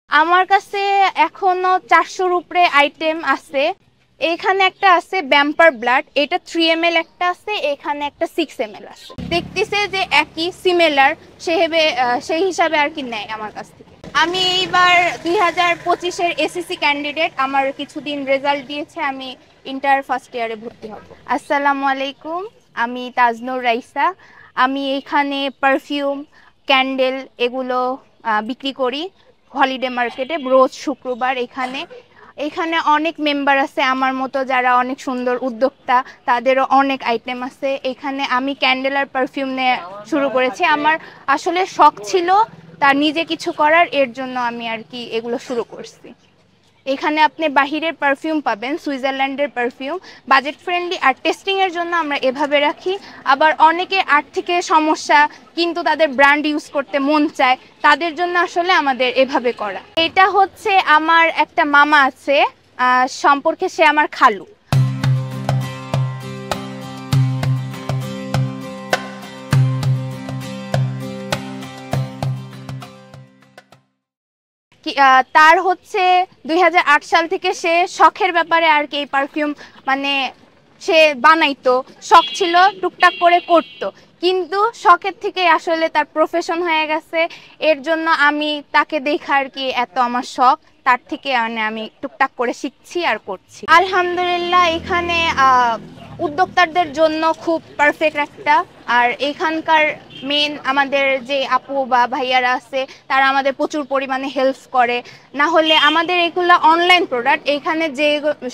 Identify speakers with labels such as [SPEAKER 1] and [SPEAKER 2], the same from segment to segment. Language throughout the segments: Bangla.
[SPEAKER 1] আমার কাছে এখনো 400-র উপরে আইটেম আছে। এখানে একটা আছে ব্যাম্পার ব্লাড, এটা 3 ml একটা আছে, এখানে একটা 6 ml আছে। দেখতেছে যে একই সিমিলার, সেই হিসাবে আর কি নেয় আমার কাছ থেকে। আমি এইবার 2025-এর এসএসসি ক্যান্ডিডেট। আমার কিছুদিন রেজাল্ট দিয়েছে, আমি ইন্টার ফার্স্ট ইয়ারে ভর্তি হব। আসসালামু আলাইকুম, আমি তাজনুর রাইসা। আমি এখানে পারফিউম, ক্যান্ডেল এগুলো বিক্রি করি হলিডে মার্কেটে রোজ শুক্রবার। এখানে অনেক মেম্বার আছে আমার মতো যারা অনেক সুন্দর উদ্যোক্তা, তাদেরও অনেক আইটেম আছে। এখানে আমি ক্যান্ডেল আর পারফিউম নিয়ে শুরু করেছি। আমার আসলে শখ ছিল তার নিজে কিছু করার, এর জন্য আমি আর কি এগুলো শুরু করছি। এখানে আপনি বাহিরের পারফিউম পাবেন, সুইজারল্যান্ডের পারফিউম, বাজেট ফ্রেন্ডলি। আর টেস্টিংয়ের জন্য আমরা এভাবে রাখি। আবার অনেকে আর্থিকের সমস্যা কিন্তু তাদের ব্র্যান্ড ইউজ করতে মন চায়, তাদের জন্য আসলে আমাদের এভাবে করা। এটা হচ্ছে আমার একটা মামা আছে, সম্পর্কে সে আমার খালু। তার হচ্ছে 2008 সাল থেকে সে শখের ব্যাপারে আর কি এই পারফিউম মানে সে বানাইতো, শখ ছিল, টুকটাক করে করতো, কিন্তু শখের থেকে আসলে তার প্রফেশন হয়ে গেছে। এর জন্য আমি তাকে দেখা আর কি এত আমার শখ, তার থেকে মানে আমি টুকটাক করে শিখছি আর করছি আলহামদুলিল্লাহ। এখানে উদ্যোক্তাদের জন্য খুব পারফেক্ট একটা। আর এখানকার মেন আমাদের যে আপু বা ভাইয়ারা আছে তারা আমাদের প্রচুর পরিমাণে হেল্প করে। না হলে আমাদের এগুলো অনলাইন প্রোডাক্ট, এখানে যে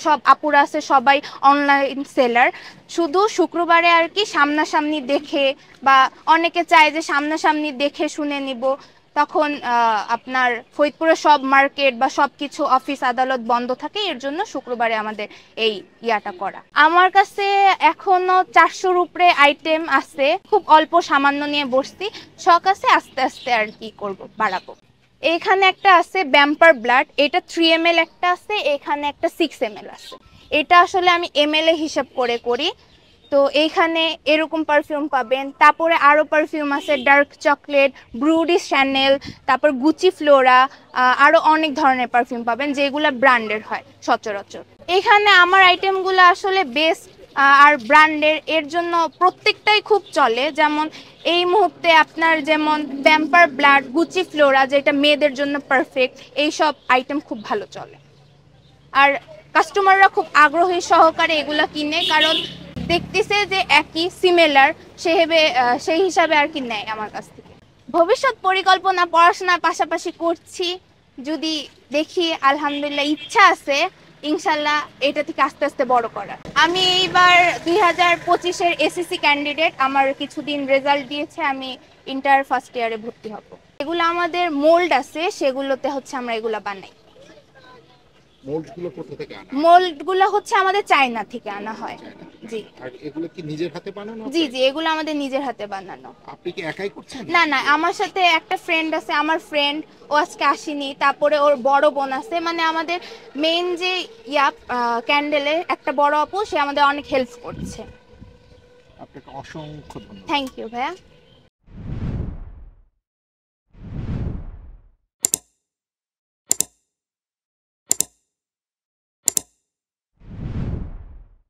[SPEAKER 1] সব আপুরা আছে সবাই অনলাইন সেলার। শুধু শুক্রবারে আর কি সামনাসামনি দেখে, বা অনেকে চায় যে সামনাসামনি দেখে শুনে নিব, তখন আপনার ফরিদপুরে সব মার্কেট বা সব কিছু অফিস আদালত বন্ধ থাকে, এর জন্য শুক্রবারে আমাদের এই ইয়াটা করা। আমার কাছে এখনো 400-র উপরে আইটেম আছে, খুব অল্প সামান্য নিয়ে বসছি, শখ আছে, আস্তে আস্তে আর কি করব, বাড়াবো। এখানে একটা আছে ব্যাম্পার ব্লাড, এটা 3 ml একটা আছে, এখানে একটা 6 ml আছে। এটা আসলে আমি ml এ হিসাব করে করি। তো এইখানে এরকম পারফিউম পাবেন, তারপরে আরও পারফিউম আছে ডার্ক চকলেট, ব্রুডি শ্যানেল, তারপর গুচি ফ্লোরা, আরও অনেক ধরনের পারফিউম পাবেন যেগুলো ব্র্যান্ডের হয় সচরাচর। এখানে আমার আইটেমগুলো আসলে বেস্ট আর ব্র্যান্ডের, এর জন্য প্রত্যেকটাই খুব চলে। যেমন এই মুহূর্তে আপনার যেমন প্যাম্পার ব্লাড, গুচি ফ্লোরা যেটা মেয়েদের জন্য পারফেক্ট, এইসব আইটেম খুব ভালো চলে। আর কাস্টমাররা খুব আগ্রহী সহকারে এগুলো কিনে, কারণ দেখতেছে যে একই সিমিলার, সেই হিসাবে আর কি নেয় আমার কাছ থেকে। ভবিষ্যৎ পরিকল্পনা পড়াশোনার পাশাপাশি করছি, যদি দেখি আলহামদুলিল্লাহ, ইচ্ছা আছে ইনশাল্লাহ এটা থেকে আস্তে আস্তে বড় করার। আমি এইবার 2025-এর এসএসসি ক্যান্ডিডেট। আমার কিছুদিন রেজাল্ট দিয়েছে, আমি ইন্টার ফার্স্ট ইয়ারে ভর্তি হব। এগুলো আমাদের মোল্ড আছে, সেগুলোতে হচ্ছে আমরা এগুলো বানাই।
[SPEAKER 2] মোল্ডগুলো কোথা থেকে আনা?
[SPEAKER 1] মোল্ডগুলো হচ্ছে আমাদের চায়না থেকে আনা হয়। জি।
[SPEAKER 2] আর এগুলো কি নিজের হাতে বানানো?
[SPEAKER 1] জি জি, এগুলো আমাদের নিজের হাতে বানানো।
[SPEAKER 2] আপনি কি একাই করছেন?
[SPEAKER 1] না না, আমার সাথে একটা ফ্রেন্ড আছে, আমার ফ্রেন্ড, ও আজকে আসেনি, তারপরে ওর বড় বোন আছে, মানে আমাদের মেইন যে ক্যান্ডেলের একটা বড় আপু, সে আমাদের অনেক হেল্প করছে।
[SPEAKER 2] আপনাকে অসংখ্য ধন্যবাদ।
[SPEAKER 1] থ্যাংক ইউ ভাইয়া।